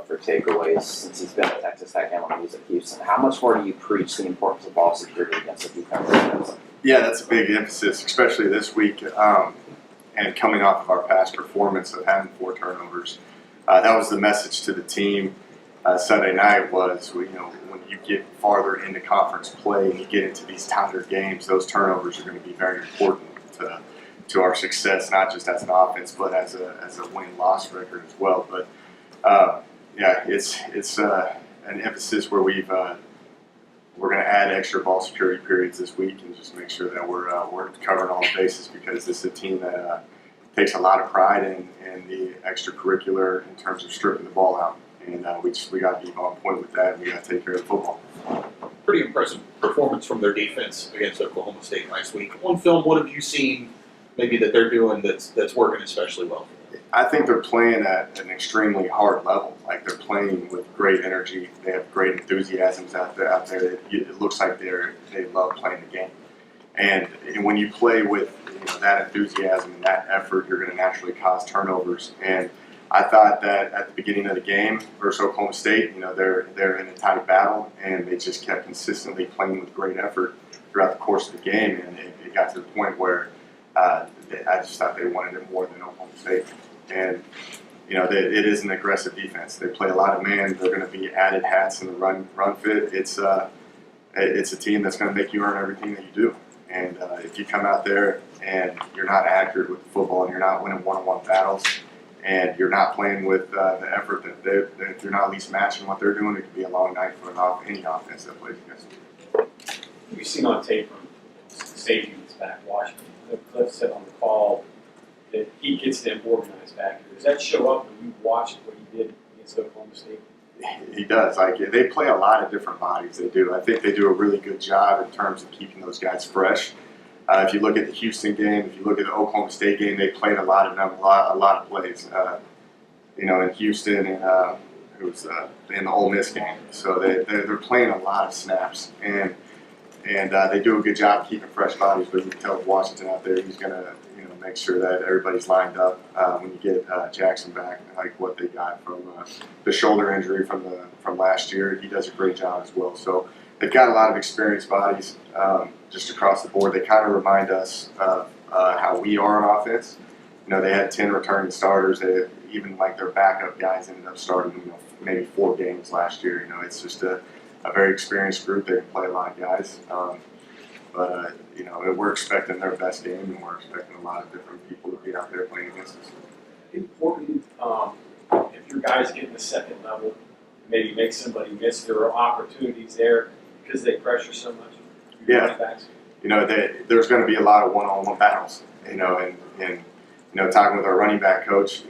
for takeaways since he's been at Texas Tech and when he was at Houston. How much more do you preach the importance of ball security against the defense? Yeah, that's a big emphasis, especially this week. And coming off of our past performance of having 4 turnovers. That was the message to the team Sunday night was, when you get farther into conference play and you get into these tighter games, those turnovers are going to be very important to our success, not just as an offense, but as a win-loss record as well. But yeah, it's an emphasis where we're going to add extra ball security periods this week and just make sure that we're covering all the bases, because this is a team that takes a lot of pride in the extracurricular in terms of stripping the ball out, and we got to be on point with that. And we got to take care of the football. Pretty impressive performance from their defense against Oklahoma State last week. On film, what have you seen maybe that they're doing that's working especially well? I think they're playing at an extremely hard level. Like, they're playing with great energy. They have great enthusiasms out there. It looks like they love playing the game. And when you play with that enthusiasm and that effort, you're going to naturally cause turnovers. And I thought that at the beginning of the game versus Oklahoma State, they're in a tight battle, and they just kept consistently playing with great effort throughout the course of the game. And it got to the point where I just thought they wanted it more than Oklahoma State. And it is an aggressive defense. They play a lot of man. They're going to be added hats in the run fit. It's a team that's going to make you earn everything that you do. And if you come out there and you're not accurate with the football, and you're not winning one-on-one battles, and you're not playing with the effort that if you're not at least matching what they're doing, it could be a long night for any offense that plays against them. You've seen on tape from safety that's back Washington. Cliff said on the call that he gets them organized back here. Does that show up when you watched what he did against Oklahoma State? He does. They play a lot of different bodies. They do. I think they do a really good job in terms of keeping those guys fresh. If you look at the Houston game, if you look at the Oklahoma State game, they played a lot of plays. In Houston and it was in the Ole Miss game. So they're playing a lot of snaps, and they do a good job keeping fresh bodies. But you can tell Washington out there, he's going to make sure that everybody's lined up when you get Jackson back, like what they got from the shoulder injury from last year. He does a great job as well. So they've got a lot of experienced bodies just across the board. They kind of remind us of how we are on offense. They had 10 returning starters. Even like their backup guys ended up starting maybe 4 games last year. It's just a very experienced group. They can play a lot of guys. But we're expecting their best game, and we're expecting a lot of different people to be out there playing against us. Important if your guys get in the second level, maybe make somebody miss. There are opportunities there because they pressure so much. Yeah, there's going to be a lot of one-on-one battles. And talking with our running back coach,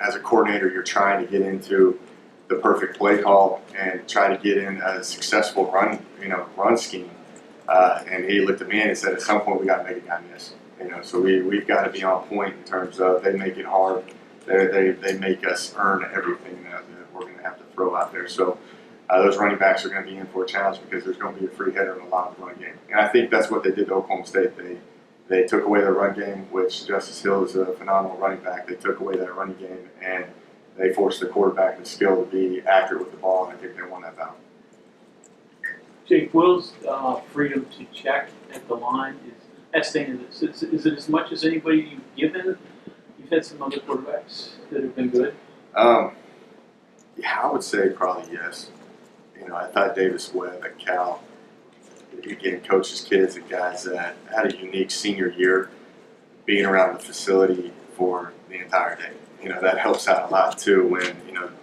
as a coordinator, you're trying to get into the perfect play call and try to get in a successful run scheme. And he looked at me and he said, at some point we got to make a guy miss. So we've got to be on point in terms of they make it hard. They make us earn everything that we're going to have to throw out there. So those running backs are going to be in for a challenge because there's going to be a free header in a lot of the run game. And I think that's what they did to Oklahoma State. They took away their run game, which Justice Hill is a phenomenal running back. They took away that running game, and they forced the quarterback and skill to be accurate with the ball, and I think they won that battle. Jake, Will's freedom to check at the line is it as much as anybody you've given? You've had some other quarterbacks that have been good. Yeah, I would say probably yes. I thought Davis Webb at Cal, again, coaches kids and guys that had a unique senior year, being around the facility for the entire day. That helps out a lot too when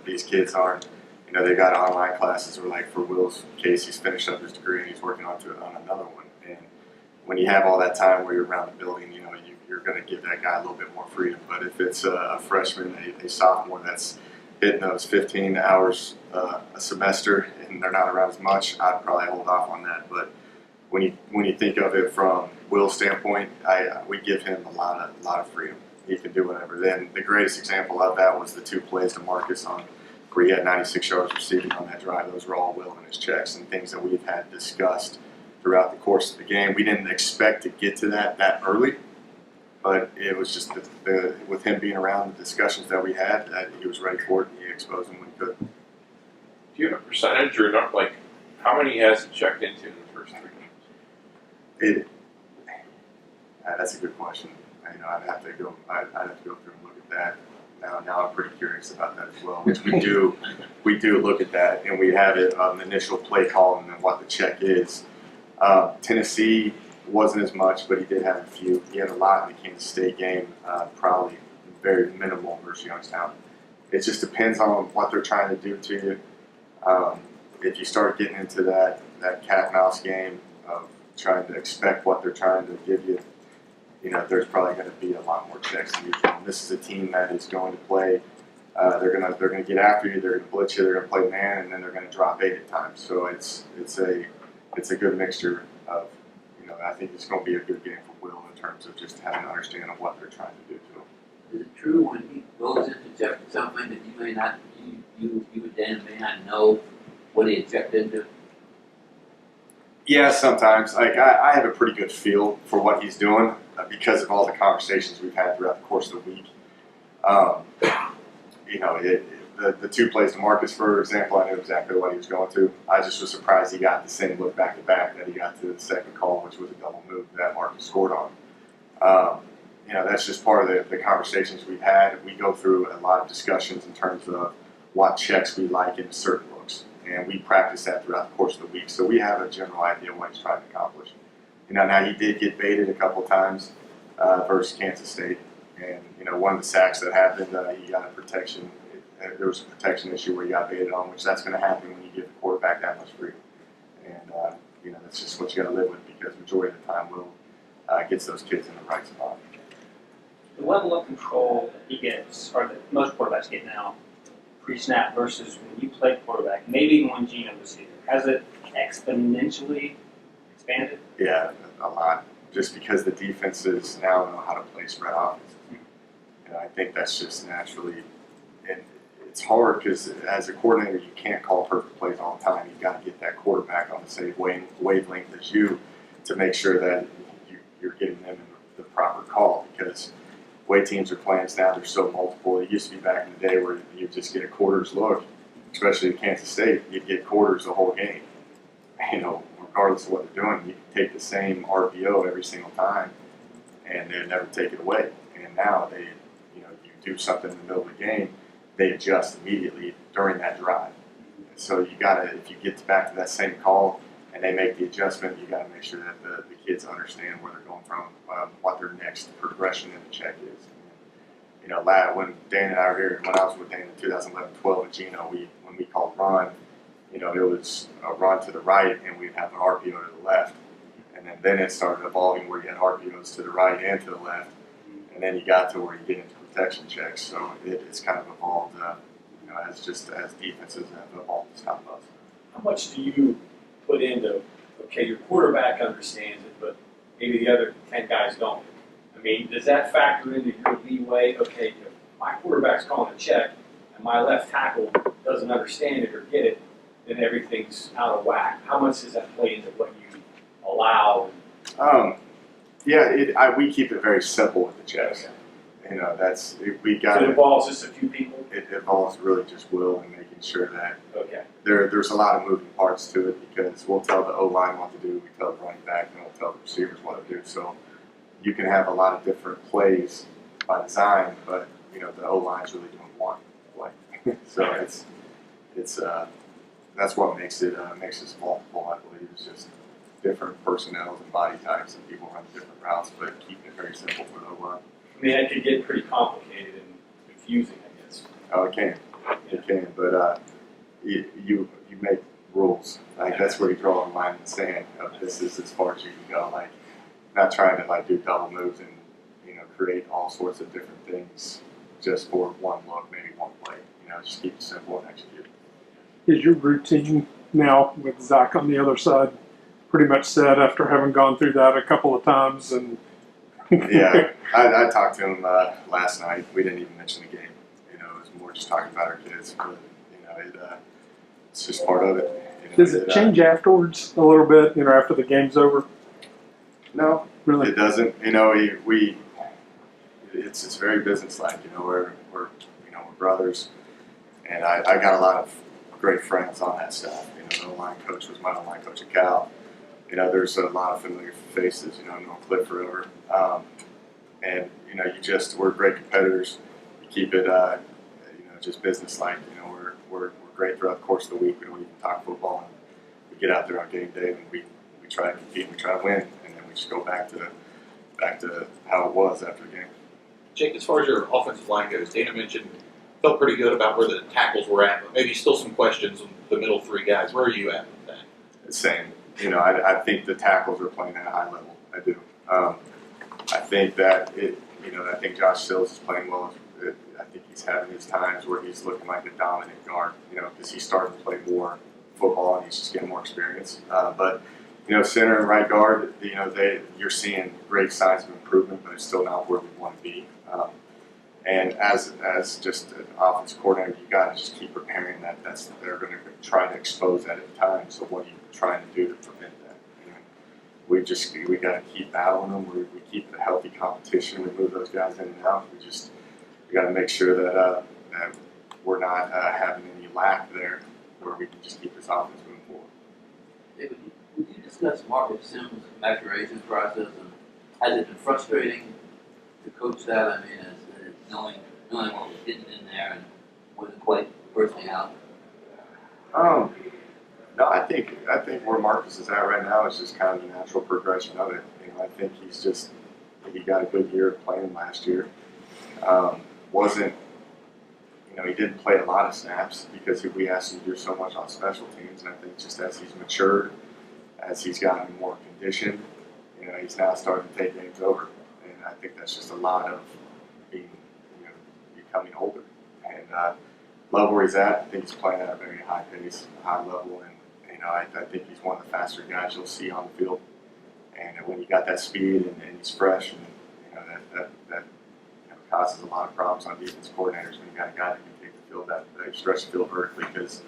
these kids aren't. They got online classes, or like for Will's case, he's finished up his degree and he's working on another one. And when you have all that time where you're around the building, you're going to give that guy a little bit more freedom. But if it's a freshman, a sophomore that's hitting those 15 hours a semester and they're not around as much, I'd probably hold off on that. But when you think of it from Will's standpoint, we give him a lot of freedom. He can do whatever. Then the greatest example of that was the 2 plays to Marcus on where he had 96 yards receiving on that drive. Those were all Will in his checks and things that we've had discussed throughout the course of the game. We didn't expect to get to that early, but it was just with him being around the discussions that we had, that he was ready for it and he exposed them when he could. Do you have a percentage or not? Like, how many has he checked into in the first 3 games? That's a good question. I'd have to go. I'd have to go through and look at that. Now I'm pretty curious about that as well. Which we do. We do look at that, and we have it on the initial play call and then what the check is. Tennessee wasn't as much, but he did have a few. He had a lot in the Kansas State game. Probably very minimal versus Youngstown. It just depends on what they're trying to do to you. If you start getting into that cat mouse game of trying to expect what they're trying to give you, there's probably going to be a lot more checks than usual. And this is a team that is going to play. They're going to get after you. They're going to blitz you. They're going to play man, and then they're going to drop 8 at times. So it's a good mixture of. I think it's going to be a good game for Will in terms of just having an understanding of what they're trying to do to him. Is it true when he goes into checking something that you may not, you and Dan may not know what he had checked into? Yeah, sometimes. Like I have a pretty good feel for what he's doing because of all the conversations we've had throughout the course of the week. The 2 plays to Marcus, for example, I knew exactly what he was going to. I just was surprised he got the same look back to back that he got to the second call, which was a double move that Marcus scored on. That's just part of the conversations we've had. We go through a lot of discussions in terms of what checks we like in certain looks, and we practice that throughout the course of the week. So we have a general idea of what he's trying to accomplish. Now he did get baited a couple of times versus Kansas State, and one of the sacks that happened, he got a protection. There was a protection issue where he got baited on, which that's going to happen when you give the quarterback that much freedom. And that's just what you got to live with because majority of the time Will gets those kids in the right spot. The level of control that he gets, or that most quarterbacks get now, pre-snap versus when you played quarterback, maybe even when Gino was here, has it exponentially expanded? Yeah, a lot. Just because the defenses now know how to play spread offenses. I think that's just naturally, and it's hard because as a coordinator, you can't call perfect plays all the time. You've got to get that quarterback on the same wavelength as you to make sure that you're getting them in the proper call because the way teams are playing now, they're so multiple. It used to be back in the day where you just get a quarter's look, especially in Kansas State, you'd get quarters the whole game. Regardless of what they're doing, you can take the same RPO every single time and they'd never take it away. And now you do something in the middle of the game, they adjust immediately during that drive. So you gotta, if you get back to that same call and they make the adjustment, you gotta make sure that the kids understand where they're going from, what their next progression in the check is. When Dan and I were here, when I was with Dan in 2011-12 with Gino, when we called run, it was a run to the right and we'd have an RPO to the left. And then it started evolving where you had RPOs to the right and to the left. And then you got to where you get into protection checks. So it's kind of evolved, as defenses have evolved to stop us. How much do you put into, okay, your quarterback understands it, but maybe the other 10 guys don't? I mean, does that factor into your leeway? Okay, if my quarterback's calling a check and my left tackle doesn't understand it or get it, then everything's out of whack. How much does that play into what you allow? We keep it very simple with the checks. Okay. We got So it involves just a few people? It involves really just Will and making sure that Okay. there's a lot of moving parts to it because we'll tell the O-line what to do, we tell the running back, and we'll tell the receivers what to do. So you can have a lot of different plays by design, but the O-line is really doing one play. So it's that's what makes us multiple. I believe it's just different personnel and body types, and people run different routes, but keeping it very simple for the O-line. I mean, it could get pretty complicated and confusing, I guess. Oh, it can, but you make rules. Like that's where you draw a line in the sand. This is as far as you can go. Like not trying to do double moves and create all sorts of different things just for one look, maybe one play. Just keep it simple and execute. Is your routine now with Zach on the other side pretty much set after having gone through that a couple of times? And Yeah, I talked to him last night. We didn't even mention the game. It was more just talking about our kids. But it's just part of it. Does it change afterwards a little bit? After the game's over? No, Really? it doesn't. it's very businesslike. You know, we're brothers, and I got a lot of great friends on that staff. You know, the O-line coach was my O-line coach at Cal. You know, there's a lot of familiar faces. You know, I've known Cliff forever, and you know, we're great competitors. You keep it, just businesslike. You know, we're great throughout the course of the week. We don't even talk football, and we get out there on game day and we try to compete, and we try to win, and then we just go back to how it was after the game. Jake, as far as your offensive line goes, Dana mentioned felt pretty good about where the tackles were at, but maybe still some questions on the middle three guys. Where are you at with that? Same. You know, I think the tackles are playing at a high level. I do. I think that I think Josh Sills is playing well. I think he's having his times where he's looking like a dominant guard. You know, because he's starting to play more football and he's just getting more experience. But you know, center and right guard, you know, you're seeing great signs of improvement, but it's still not where we want to be. And as just an offensive coordinator, you got to just keep preparing that. They're going to try to expose that at times. So what are you trying to do to prevent that? You know, we got to keep battling them. We keep a healthy competition. We move those guys in and out. We got to make sure that we're not having any lack there, where we can just keep this offense moving forward. David, would you discuss Marcus Sims' maturation process, and has it been frustrating to coach that? I mean, knowing what was hidden in there and wasn't quite bursting out. No, I think where Marcus is at right now is just kind of the natural progression of it. You know, I think he got a good year of playing last year. He didn't play a lot of snaps because we asked him to do so much on special teams, and I think just as he's matured, as he's gotten more conditioned, you know, he's now starting to take games over, and I think that's just a lot of becoming older. And love where he's at. I think he's playing at a very high pace, high level, and you know, I think he's one of the faster guys you'll see on the field. And when you got that speed and he's fresh, and you know that causes a lot of problems on defense coordinators when you got a guy that can take the field, that stretch the field vertically, because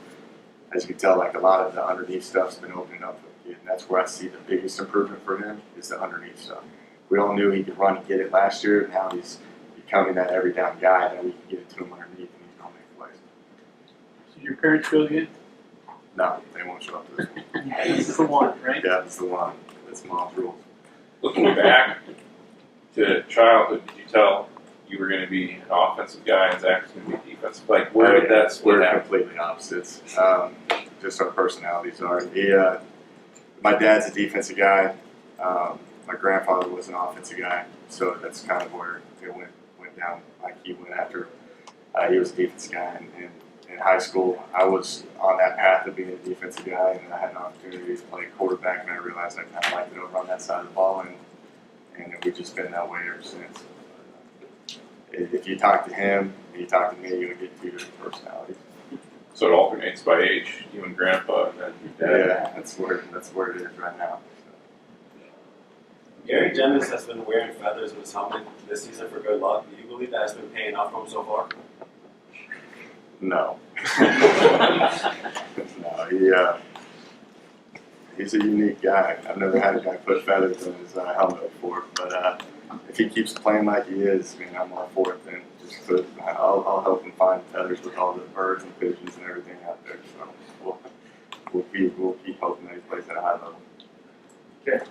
as you can tell, like a lot of the underneath stuff's been opening up for the kid, and that's where I see the biggest improvement for him is the underneath stuff. We all knew he could run and get it last year, and now he's becoming that every down guy that we can get it to him underneath and he's going to make plays. So your parents go again? No, they won't show up to this one. This is the one, right? Yeah, that's the one. That's mom's rules. Looking back to childhood, did you tell you were going to be an offensive guy and Zach was going to be defensive? Like, where did that split We're happen? completely opposites. Just our personalities are. My dad's a defensive guy. My grandfather was an offensive guy, so that's kind of where it went down like he went after. He was a defensive guy, and in high school, I was on that path of being a defensive guy, and I had an opportunity to play quarterback, and I realized I kind of liked it over on that side of the ball, and we've just been that way ever since. If you talk to him, and you talk to me, you'll get two different personalities. So it alternates by age, you and Grandpa, and then your dad. Yeah, that's where it is right now. Gary Jennings has been wearing feathers in his helmet this season for good luck. Do you believe that has been paying off for him so far? No. No, he's a unique guy. I've never had a guy put feathers in his helmet before, but if he keeps playing like he is, I mean, I'm all for it. Then I'll help him find feathers with all the birds and pigeons and everything out there. So we'll keep hoping that he plays at a high level. Okay.